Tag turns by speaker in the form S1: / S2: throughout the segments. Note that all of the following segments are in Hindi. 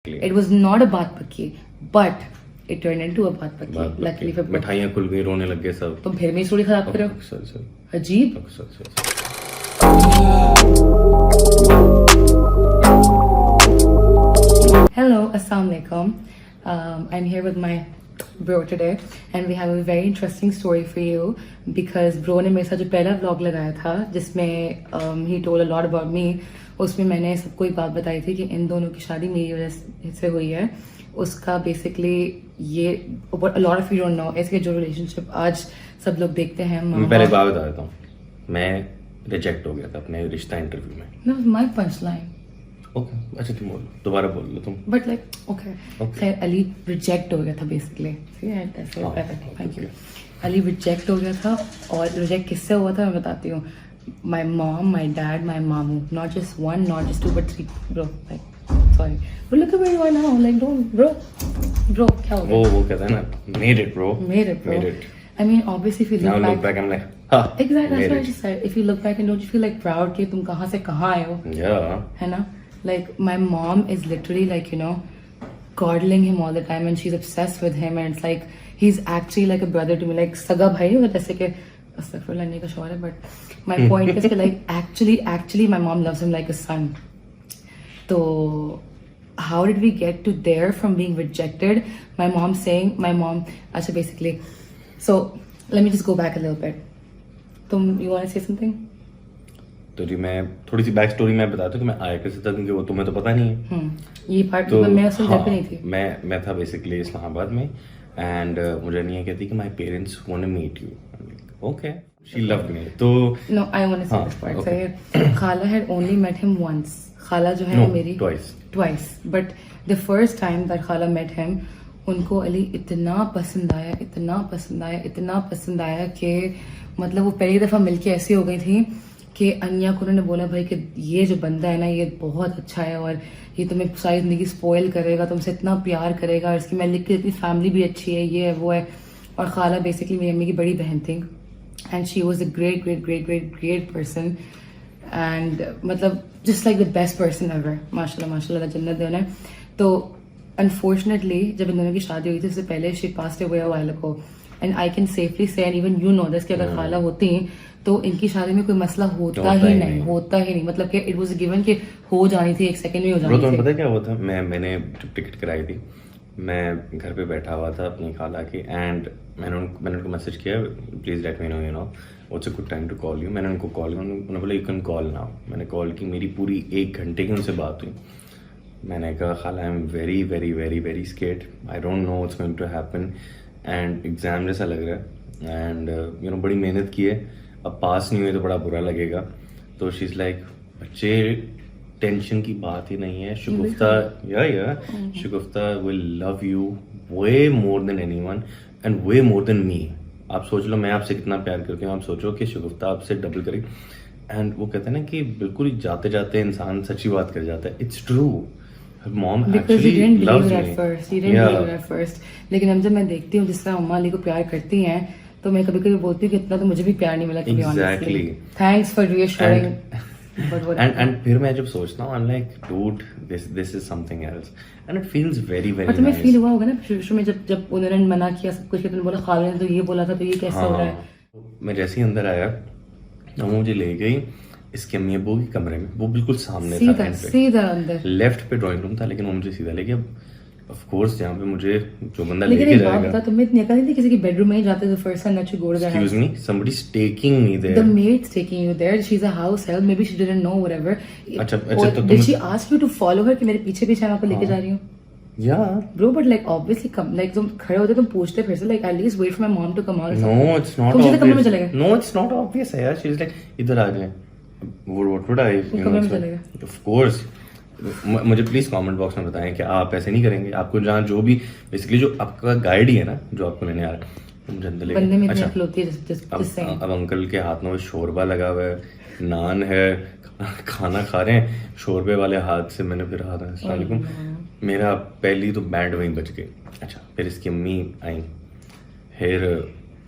S1: It was not a baat pakki, but it turned into a baat pakki. Luckily for
S2: मिठाइयाँ खुल गई, रोने लग गए सब।
S1: तुम फिर मेरी स्टोरी खराब करो।
S2: सर
S1: अजीब। Hello, assalamu alaikum. I'm here with my bro today and we have a very interesting story for you because bro ने मेरे साथ जो पहला vlog लगाया था जिसमें he told a lot about me, उसमें मैंने सबको एक बात बताई थी कि इन दोनों की शादी मेरी वजह से हुई है। उसका बेसिकली ये a lot of you don't know इसके जो रिलेशनशिप आज सब लोग देखते हैं।
S2: मैं पहले बात बता देता हूँ, मैं रिजेक्ट हो गया था अपने रिश्ता इंटरव्यू में।
S1: No, my punchline.
S2: ओके, अच्छा तुम बोलो, दोबारा बोल लो तुम।
S1: बट लाइक ओके, खैर अली रिजेक्ट हो गया था basically. Thank you. Ali reject हो गया था और रिजेक्ट किससे हुआ था मैं बताती हूँ। My mom, my dad, my मामू, not just one, not just two, but three. Bro like sorry, but look at where you are now, like don't bro क्या हो गया।
S2: वो कहता है ना, made it bro,
S1: made it. I mean, obviously, if you look back,
S2: I'm like, ha,
S1: exactly. That's what I just said. If you look back and don't you feel like proud कि तुम कहाँ से कहाँ आए हो?
S2: Yeah.
S1: है ना? Like my mom is literally like coddling him all the time and she's obsessed with him and it's like he's actually like a brother to me, like सगा भाई हो जैसे कि अस्तगफुरुल्लाह नहीं का शौहर है, but my point is कि like actually my mom loves him like a son. तो how did we get to there from being rejected? My mom अच्छा basically. So let me just go back a little bit. You want to say something?
S2: तो जी मैं थोड़ी सी बैक स्टोरी मैं बताता हूँ कि मैं आया कैसे था, क्योंकि वो तुम्हें तो पता नहीं है।
S1: ये पार्ट
S2: तो
S1: मैं उस वक्त नहीं थी।
S2: मैं था बेसिकली इस्लामाबाद में एंड मुझे नहीं कहती कि my parents want to meet you. Okay, she loved me. तो
S1: no, I want to say this part. So खाला had only met him once. खाला जो है मेरी twice, but the first time that खाला मेट हिम उनको अली इतना पसंद आया कि मतलब वो पहली दफा मिलके ऐसी हो गई थी कि अन्या को उन्होंने बोला भाई कि ये जो बंदा है ना ये बहुत अच्छा है और ये तुम्हें सारी जिंदगी स्पॉइल करेगा, तुमसे इतना प्यार करेगा और इसकी मैं लिख के इतनी फैमिली भी अच्छी है, ये है वो है। और खाला बेसिकली मेरी अम्मी की बड़ी बहन थी and she was a great person and मतलब just like the best person ever. माशाल्लाह जन्नत दे उन्हें। तो अनफॉर्चुनेटली जब इन दोनों की शादी हुई थी उससे पहले she passed away a while ago and I can safely say and even you know this कि अगर खाला होती तो इनकी शादी में कोई मसला होता ही नहीं। मतलब कि इट वाज गिवन कि हो जानी थी, एक सेकंड में हो जानी थी।
S2: पता क्या हुआ था, मैंने टिकट कराई थी, मैं घर पे बैठा हुआ था अपनी खाला की एंड मैंने उनको मैसेज किया please let me know what's a good time to call you. मैंने उनको कॉल किया, उन्होंने बोला यू कैन कॉल नाउ। मैंने कॉल की, मेरी पूरी 1 घंटे की उनसे बात हुई। मैंने कहा खाला I am very very very very scared, I don't know what's going to happen and exam जैसा लग रहा है एंड बड़ी मेहनत की है, अब पास नहीं हुए तो बड़ा बुरा लगेगा। तो शी इज लाइक बच्चे टेंशन की बात ही नहीं है, Shagufta will love you way more than anyone and way more than me. आप सोच लो मैं आपसे कितना प्यार करती हूँ, आप सोचो कि शगुफ्ता आपसे डबल करेगी। एंड वो कहते हैं ना कि बिल्कुल जाते जाते इंसान सच्ची बात कर जाता है। It's true, mom actually loves me.
S1: लेकिन अब जब मैं देखती हूँ जिस तरह अम्मा अली को प्यार करती हैं तो मैं कभी कभी बोलती हूँ कि इतना तो मुझे भी प्यार नहीं मिला।
S2: Exactly,
S1: thanks for reassuring.
S2: And फिर मैं जब सोचता हूँ like dude this is something else and it feels very very.
S1: तुम्हें फील हुआ होगा ना शुरू में जब उन्होंने मना किया सब कुछ, तुमने बोला खाला ने तो ये बोला था तो ये कैसे हो रहा है।
S2: मैं जैसे ही अंदर आया तो मुझे ले गई इसके अम्मी अब्बू के कमरे में, वो बिल्कुल सामने था,
S1: सीधा अंदर लेफ्ट
S2: पे ड्राइंग रूम था, लेकिन वो मुझे सीधा ले गया। ऑफ कोर्स जहाँ पे मुझे जो बंदा लेके जाएगा।
S1: तुम्हें इतनी अकल नहीं थी किसी की बेडरूम में ही जाते थे first time that you go to the house.
S2: Excuse me, somebody's taking me there.
S1: The maid's taking you there. She's a house help. Maybe she didn't know whatever.
S2: अच्छा तो
S1: did she ask you to follow her कि मेरे पीछे पीछे मैं आपको लेके जा रही हूँ?
S2: Yeah.
S1: Bro, but like obviously come like तुम खड़े होते तुम पूछते फिर से like at least wait for my mom to come out.
S2: No, it's not
S1: तुम सीधे कमरे में
S2: obvious.
S1: चले गए?
S2: No, it's not obvious है यार। She's like इधर आ जाए। What would I?
S1: कमरे में चले गए?
S2: Of course. मुझे प्लीज कमेंट बॉक्स में बताएं कि आप ऐसे नहीं करेंगे। आपको जहाँ जो भी बेसिकली जो आपका गाइड ही है ना जो आपको लेने आ रहा है मुझे अंदर लेके। अच्छा अब अंकल के हाथ में शोरबा लगा हुआ है, नान है, खाना खा रहे हैं शोरबे वाले हाथ से। मैंने फिर हाथ अस्सलाम वालेकुम, मेरा पहली तो बैंड वहीं बज गई। अच्छा फिर इसकी अम्मी आई, फिर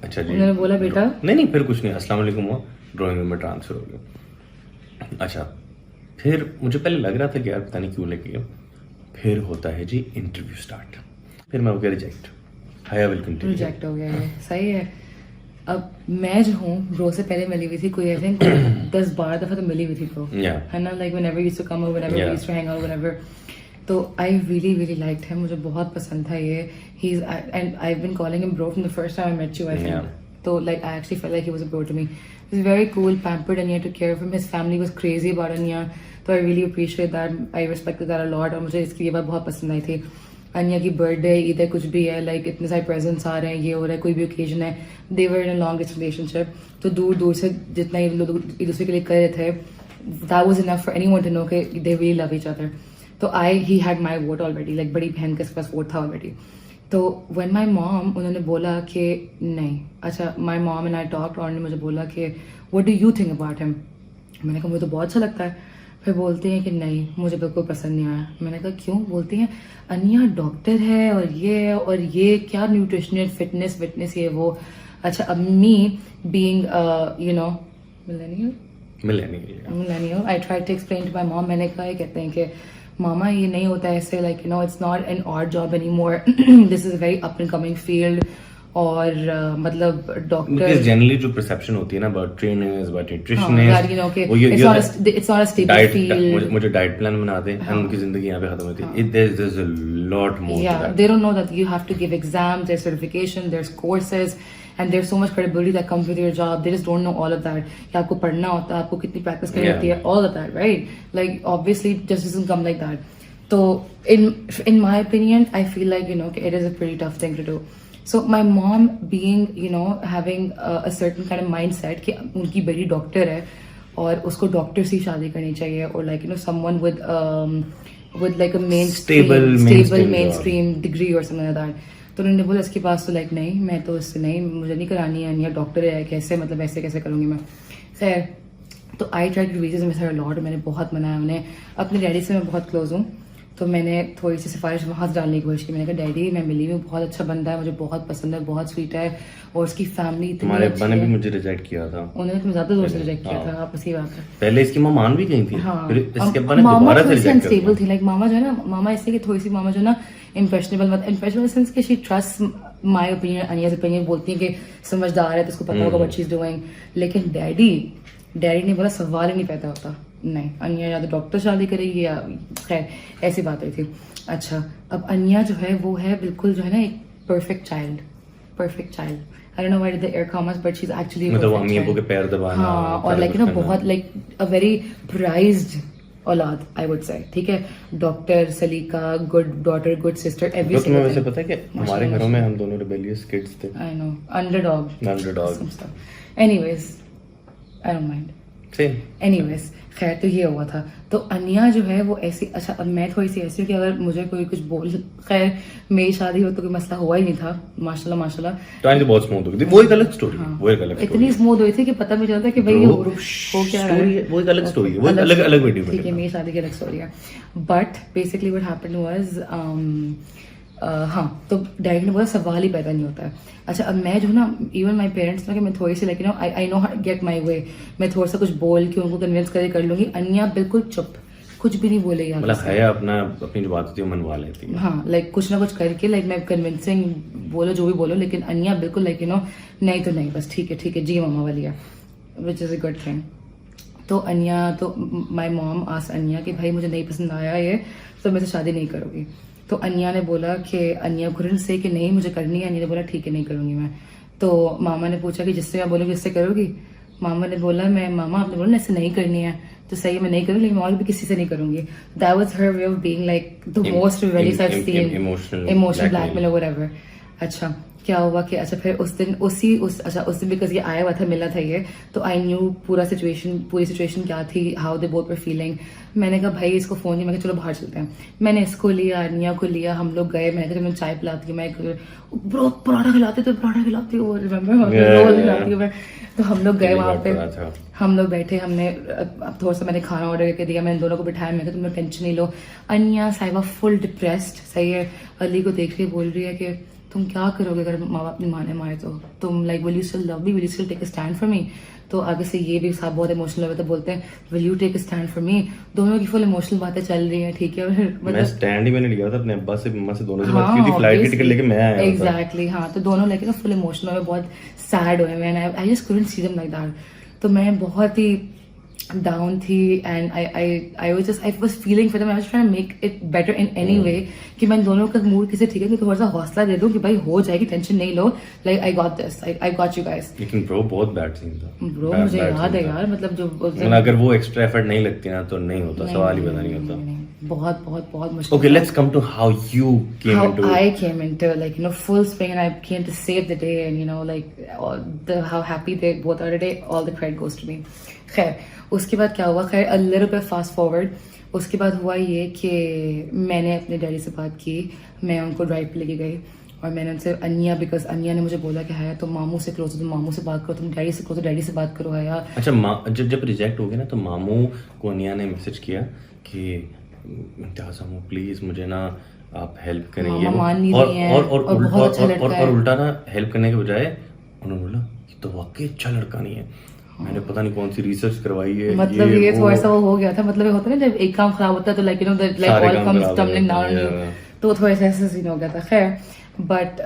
S2: अच्छा जी
S1: उन्होंने बोला बेटा
S2: नहीं फिर कुछ नहीं, अस्सलाम वालेकुम हुआ, ड्राइंग रूम में ट्रांसफर हो गया। अच्छा फिर मुझे पहले लग रहा था कि यार पता नहीं क्यों लेके गया, फिर होता है जी इंटरव्यू स्टार्ट, फिर मैं हो गया रिजेक्ट, हाया विल कंटिन्यू।
S1: रिजेक्ट हो गया है, सही है। अब मैं जो हूँ ब्रो से पहले मिली हुई थी, कोई आई थिंक 10-12 दफा तो मिली हुई थी ब्रो,
S2: Yeah.
S1: है ना, like whenever used to come, whenever we
S2: Yeah.
S1: Used to hang out, whenever. तो आई रियली लाइक्ड हिम, मुझे बहुत पसंद था ये। He is and I have been calling him bro from the first time I met you, I
S2: Yeah.
S1: Think. तो like I actually felt like he was a bro to me. He is very cool, pampered, and he had to care for him. His family was crazy about Anya, तो I really appreciate that, I respect that a lot. और मुझे इसकी ये बात बहुत पसंद आई थी। अन्या की बर्थडे, ईद, कुछ भी है, लाइक इतने सारे प्रेजेंट्स आ रहे हैं, ये हो रहा है, कोई भी ओकेजन है, दे वर इन अ लॉन्ग रिलेशनशिप, तो दूर दूर से जितना ये लोग एक दूसरे के लिए कर रहे थे, that was enough for anyone to know कि they really love each other. तो he had my vote already, like बड़ी बहन के पास वोट था ऑलरेडी। तो व्हेन माई मॉम, उन्होंने बोला कि नहीं, अच्छा my mom and I talked, और उन्होंने मुझे बोला कि what do you think about him. मैंने कहा मुझे तो बहुत अच्छा लगता है। फिर बोलती हैं कि नहीं, मुझे बिल्कुल पसंद नहीं आया। मैंने कहा क्यों? बोलती हैं अनिया डॉक्टर है और ये क्या न्यूट्रिशनिस्ट, फिटनेस ये वो। अच्छा, अब me being you know millennial, I try to explain to my mom. मैंने कहा, ये कहते हैं कि मामा ये नहीं होता ऐसे, like you no it's not an odd job any more, this is very up and coming field. और मतलब डॉक्टर
S2: जनरली जो परसेप्शन होती है ना अबाउट ट्रेनर्स, अबाउट
S1: हाँ,
S2: nutritionist,
S1: it's not a stable field.
S2: मुझे डाइट प्लान बना दें एंड उनकी जिंदगी यहाँ पे खत्म होती है। there's a lot more to
S1: Yeah,
S2: that.
S1: they don't know that you have to give exams, there's certification, there's courses, and there's so much credibility that comes with your job. They just don't know all of that. कि आपको पढ़ना होता है, आपको कितनी प्रैक्टिस करनी
S2: Yeah.
S1: होती है, all of that, right? Like obviously just doesn't come like that. So in my opinion, I feel like, you know, it is a pretty tough thing to do. So my mom being, you know, having a certain kind of mindset कि उनकी बेटी डॉक्टर है और उसको डॉक्टर से ही शादी करनी चाहिए, और like, you know, someone with like a
S2: Stable
S1: mainstream degree or something like that. तो उन्होंने बोला इसके पास तो like नहीं, मैं तो इससे नहीं, मुझे नहीं करानी है, या डॉक्टर है, कैसे, मतलब ऐसे कैसे करूँगी मैं। खैर, तो आई ट्राई टू रीजन में सर लॉट, मैंने बहुत मनाया उन्हें। अपने डैडी से मैं बहुत क्लोज हूँ, तो मैंने थोड़ी सी सिफारिश वहाँ से डालने की कोशिश की। मैंने कहा डैडी मैं मिली हूँ, बहुत अच्छा बंदा है, मुझे बहुत पसंद है, बहुत स्वीट है, और उसकी फैमिली इतनी
S2: हमारे
S1: अच्छी
S2: अब्बा ने
S1: है।
S2: भी मुझे रिजेक्ट किया था।
S1: उन्होंने तो ज्यादा जोर से रिजेक्ट किया था, आपस की बात है।
S2: पहले इसकी माँ मान भी गई थी,
S1: हाँ,
S2: फिर इसके अब्बा ने
S1: मामा
S2: दोबारा से
S1: थोड़ी सी
S2: रिजेक्ट कर
S1: अनस्टेबल
S2: दिया।
S1: थी, लाइक मामा जो है ना, मामा इसलिए कि थोड़ी सी मामा जो है ना इम्प्रेशनेबल सेंस कि she trust my opinion, Aniya's opinion, बोलती है कि समझदार है तो उसको पता होगा व्हाट शी इज डूइंग। लेकिन डैडी ने बोला सवाल ही नहीं पैदा होता, नहीं अनिया या तो डॉक्टर शादी करेगी या, खैर ऐसी बात हुई थी। अच्छा, अब अनिया जो है वो है बिल्कुल जो है ना एक perfect child. I don't know why the air commerce, but she is actually
S2: मतलब अम्मी अब्बू के पैर दबाना,
S1: हाँ, और लाइक यू नो बहुत लाइक अ वेरी प्राइज्ड औलाद, आई वुड से। ठीक है, डॉक्टर, सलीका, good daughter, good sister, every
S2: तुम्हें
S1: सिंगल
S2: वैसे
S1: थिंग।
S2: पता है कि हमारे घरों में हम दोनों रिबेलियस किड्स थे।
S1: I know, underdog. Anyways, I don't mind.
S2: Same.
S1: Anyways, खैर तो ये हुआ था। तो अनिया जो है वो ऐसी, अच्छा अब मैं थोड़ी सी ऐसी हूँ कि अगर मुझे कोई कुछ बोल, खैर मेरी शादी हो तो कोई मसला हुआ ही नहीं था, माशाल्लाह।
S2: टाइम तो बहुत स्मूथ हो गई थी, वो एक अलग स्टोरी है,
S1: हाँ,
S2: वो एक अलग स्टोरी
S1: इतनी स्मूथ हुई थी कि पता नहीं चलता कि भाई ये हो क्या रहा
S2: स्टोरी है, वो एक अलग स्टोरी है, वो अलग वीडियो
S1: ठीक है, मेरी शादी की अलग स्टोरी है। But basically what happened was, हाँ, तो डैडी ने बोला सवाल ही पैदा नहीं होता है। अच्छा, अब मैं जो ना, इवन माई पेरेंट्स ना, कि मैं थोड़ी सी like no I know how to get my way, मैं थोड़ा सा कुछ बोल के उनको कन्विंस कर लूंगी। अनिया बिल्कुल चुप, कुछ भी नहीं बोलेगी,
S2: मतलब है अपनी जो बात होती है मनवा लेती है।
S1: हाँ, लाइक कुछ ना कुछ करके, लाइक मैं कन्विंसिंग बोलो जो भी बोलो, लेकिन अनिया बिल्कुल लाइक यू नो नहीं तो नहीं, बस ठीक है जी मामा वाली है, which is a good thing. तो अनिया, तो माई मॉम आस्क्ड अनिया कि भाई मुझे नहीं पसंद आया ये, तो मैं से शादी नहीं करोगी। तो अनिया ने बोला कि अनिया घुरन से कि नहीं मुझे करनी है। अनिया ने बोला ठीक है नहीं करूंगी मैं। तो मामा ने पूछा कि जिससे मैं बोलूँगी उससे करोगी? मामा ने बोला मामा आपने बोला ना इससे नहीं करनी है, तो सही है मैं नहीं करूँगी, लेकिन और भी किसी से नहीं करूंगी। That was her way of being like the most rebellious I have seen, emotional blackmail और व्हाटएवर। अच्छा, क्या हुआ कि अच्छा फिर उस दिन बिकॉज ये आया हुआ था, मिला था ये, तो आई न्यू पूरी सिचुएशन क्या थी, how they both were feeling. मैंने कहा भाई इसको फोन किया, मैं कहा चलो बाहर चलते हैं। मैंने इसको लिया, अनिया को लिया, हम लोग गए। मैंने कहा मैं चाय पिलाती हूँ, मैं ब्रो पराठा खिलाती हूँ, रिमेम्बर रोल खिलाती हूँ मैं। तो हम लोग गए वहाँ पे, हम लोग बैठे, हमने अब थोड़ा सा मैंने खाना ऑर्डर करके दिया, मैंने दोनों को बिठाया, मैं कहा तुम टेंशन नहीं लो। अनिया साहिबा फुल डिप्रेस्ड, सही है, अली को देख रही बोल रही है कि तुम क्या करोगे अगर माँ बाप ने माने मारे तो तुम like will you still love me, will you still take a stand for me. तो आगे से ये भी साहब बहुत इमोशनल हुए तो बोलते हैं will you take a stand for me. दोनों की फुल इमोशनल बातें चल रही हैं, ठीक है। और
S2: मैं
S1: मतलब
S2: स्टैंड ही मैंने लिया था अपने अब्बा से मम्मा से दोनों से बात की थी, फ्लाइट की टिकट लेके मैं आया था।
S1: एग्जैक्टली हाँ, तो दोनों लेके ना फुल इमोशनल हुए, बहुत सैड हुए मैंने, I just couldn't see them like that. तो मैं बहुत ही डाउन थी and I was feeling for them, I was trying to make it better in any way कि मैं दोनों का मूड कैसे ठीक है कि थोड़ा सा हौसला दे दूं कि भाई हो जाएगी, टेंशन नहीं लो, like I got this, I got you guys.
S2: लेकिन ब्रो बहुत बैड सीन था
S1: ब्रो मुझे याद है यार, मतलब जो
S2: मतलब अगर वो एक्स्ट्रा एफर्ट नहीं लगती ना तो नहीं होता, सवाल ही पता नहीं होता।
S1: बहुत बहुत बहुत मुश्किल।
S2: Okay, let's come to how you came
S1: How
S2: into
S1: I came into, like, you know, full swing, and I came to save the day, and you know, like how happy they both are today, all the credit goes to me. खैर उसके बाद क्या हुआ, खैर a little bit fast forward, उसके बाद हुआ ये कि मैंने अपने डैडी से बात की, मैं उनको ड्राइव पे लेके गई और मैंने उनसे अनिया, बिकॉज अनिया ने मुझे बोला कि है तुम मामू से क्लोज हो, तुम मामू से बात करो, तुम डैडी से क्लोज हो, डैडी से बात करो है यार।
S2: अच्छा, जब रिजेक्ट हो गया ना तो मामू को अनिया ने मैसेज किया कि इम्तियाज मामू प्लीज मुझे ना आप हेल्प करेंगे,
S1: मामा मान नहीं रही हैं और बहुत अच्छा लड़का है।
S2: और उल्टा ना हेल्प करने के बजाय उन्होंने बोला ये तो वाकई अच्छा लड़का नहीं है। मैंने पता नहीं कौन सी रिसर्च करवाई है,
S1: मतलब ये थोड़ा सा वो हो गया था, मतलब ये होता है ना जब एक काम खराब होता है तो like you know like all comes tumbling down on you, तो थोड़ा सा ऐसा सीन हो गया था। खैर बट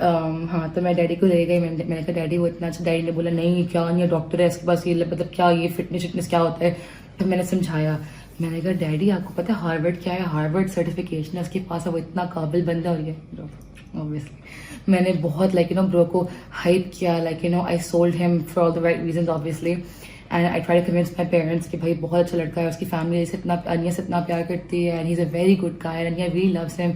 S1: हाँ, तो मैं डैडी को ले गई, मैंने कहा डैडी वो इतना अच्छा, डैडी ने बोला नहीं क्या नहीं, डॉक्टर है इसके पास, ये मतलब क्या ये फिटनेस क्या होता है। तो मैंने समझाया, मैंने कहा डैडी आपको पता है हार्वर्ड क्या है, हार्वर्ड सर्टिफिकेशन है उसके पास, है वो इतना काबिल बंदा और ये ऑब्वियसली मैंने बहुत लाइक यू नो ब्रो को हाइप किया, like you know I sold him for all the right reasons obviously, and I try to convince my parents कि भाई बहुत अच्छा लड़का है, उसकी फैमिली से इतना अनिया से इतना प्यार करती है, and he is a very good guy, and Aniya really loves him,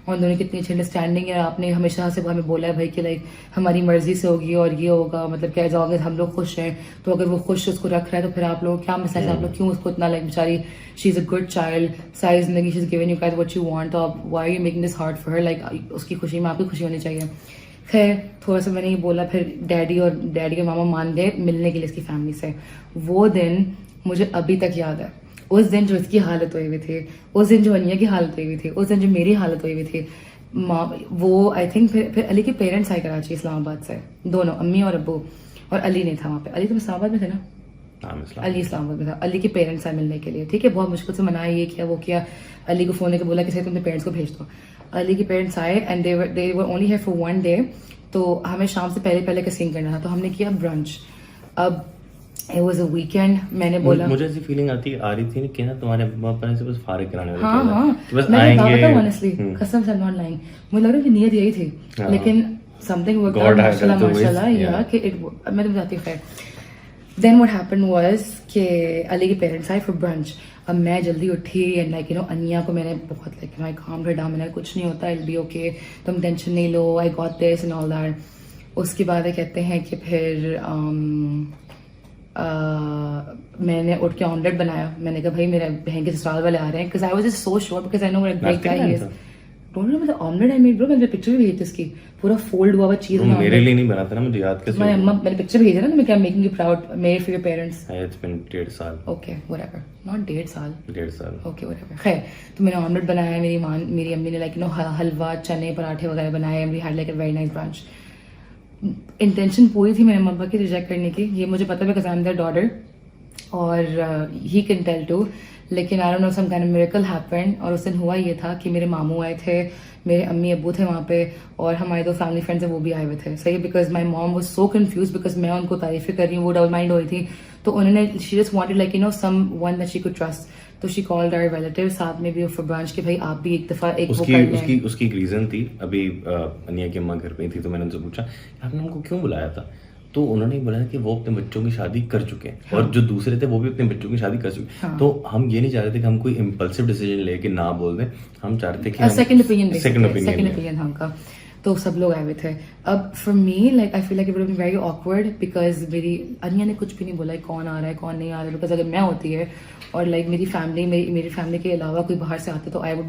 S1: और दोनों की इतनी अच्छी अंडरस्टैंडिंग है। आपने हमेशा से हमें बोला है भाई कि लाइक हमारी मर्जी से होगी और ये होगा, मतलब क्या जाओगे हम लोग खुश हैं, तो अगर वो खुश उसको रख रहा है तो फिर आप लोग क्या मसला है, आप लोग क्यों उसको इतना लाइक, बेचारी she is a good child, सारी जिंदगी she is given you guys what you want, तो आप why are you making this hard for her, like उसकी खुशी में आपकी खुशी होनी चाहिए। खैर थोड़ा सा मैंने ये बोला, फिर डैडी के मामा मान गए मिलने के लिए इसकी फैमिली से। वो दिन मुझे अभी तक याद है, उस दिन जो इसकी हालत हुई हुई थी, उस दिन जो अनिया की हालत हुई हुई थी, उस दिन जो मेरी हालत हुई हुई थी, वो आई थिंक फिर अली के पेरेंट्स आए कराची इस्लामाबाद से, दोनों अम्मी और अब्बू, और अली नहीं था वहाँ पे, अली तो इस्लामाबाद में थे ना, अली इस्लामाबाद में था, अली के पेरेंट्स आए मिलने के लिए, ठीक है, बहुत मुश्किल से मनाया, ये किया वो किया, अली को फोन लेकर बोला कि सही तुम अपने पेरेंट्स को भेज दो। अली के पेरेंट्स आए and they were only here for one day, तो हमें शाम से पहले का सीन करना था, तो हमने किया ब्रंच। अब इट वाज अ वीकेंड, मैंने बोला
S2: मुझे ऐसी फीलिंग आ रही थी कि ना तुम्हारे अम्मा पापा ने से बस फारिग कराने वाले
S1: हाँ
S2: थे,
S1: हाँ,
S2: तो बस
S1: मैंने कहा
S2: आएंगे।
S1: था ऑनेस्टली, कसम से नॉट लाइंग, मुझे लग रहा है कि नीयत यही थी,
S2: हाँ।
S1: लेकिन something worked
S2: God
S1: out,
S2: had
S1: माशाल्लाह
S2: helped the ways,
S1: माशाल्लाह, या
S2: yeah.
S1: कि मैं तो बताती हूँ। खैर देन व्हाट हैपेंड वाज कि अली के पेरेंट्स आए फॉर ब्रंच। अब मैं जल्दी उठी एंड लाइक यू नो अनिया को मैंने बहुत लाइक यू नो आई काम कर डाउन, मैंने कुछ नहीं होता, इट बी ओके, तुम टेंशन नहीं लो, I got this and all that. उसके बाद कहते हैं कि फिर मैंने उठ के ऑमलेट बनाया, मैंने कहा भाई मेरे बहन के ससुराल वाले आ रहे हैं, because I was just so sure, because I know what a great guy he is. Don't know मतलब ऑमलेट आई मेड ब्रो, मैंने पिक्चर भी भेजी थी इसकी, पूरा फोल्ड हुआ चीज में।
S2: मेरे लिए नहीं बना था ना, मुझे याद कैसे
S1: मैं अम्मा मैंने पिक्चर भेजा ना, तो मैं क्या making you proud made for your parents.
S2: It's been 1.5 साल।
S1: ओके व्हाटएवर, नॉट 1.5 साल,
S2: 1.5 साल।
S1: Okay whatever. खैर तो मैंने ऑमलेट बनाया, मेरी अम्मी ने लाइक यू नो हलवा चने पराठे वगैरह बनाए, we had like a very nice brunch. Intention पूरी थी मेरे अम्मा पापा की रिजेक्ट करने की, ये मुझे पता है because I am their daughter और ही कैन टेल टू, लेकिन I don't know some kind of miracle happened. और उस दिन हुआ ये था कि मेरे मामू आए थे, मेरे अम्मी अब्बू थे वहाँ पे, और हमारे दो फैमिली फ्रेंड्स हैं वो भी आए हुए थे। सही, because my mom was so confuse, because मैं उनको तारीफें कर रही हूँ, वो डबल माइंड हो रही थी, तो उन्होंने she just wanted like you know someone that she could trust, तो शी कॉल्ड आवर रिलेटिव, साथ में भी फॉर ब्रांच कि भाई आप भी एक दफा एक वो कर लें।
S2: उसकी एक रीजन थी। अभी अनिया की अम्मा घर पे थी, तो मैंने उनसे पूछा आपने उनको क्यों बुलाया था, तो उन्होंने बोला कि वो अपने बच्चों की शादी कर चुके हैं, और जो दूसरे थे वो भी अपने बच्चों की शादी कर चुके हैं। तो हम ये नहीं चाह रहे थे कि हम कोई इम्पल्सिव डिसीजन लेके ना बोल दें, हम चाह रहे थे कि
S1: सेकंड ओपिनियन
S2: सेकंड
S1: हमका। तो सब लोग आए हुए थे। अब for me like I feel like it would be very awkward, because मेरी अनिया ने कुछ भी नहीं बोला कौन आ रहा है कौन नहीं आ रहा है, बिकॉज अगर मैं होती है और लाइक मेरी फैमिली के अलावा कोई बाहर से आते तो आई वुड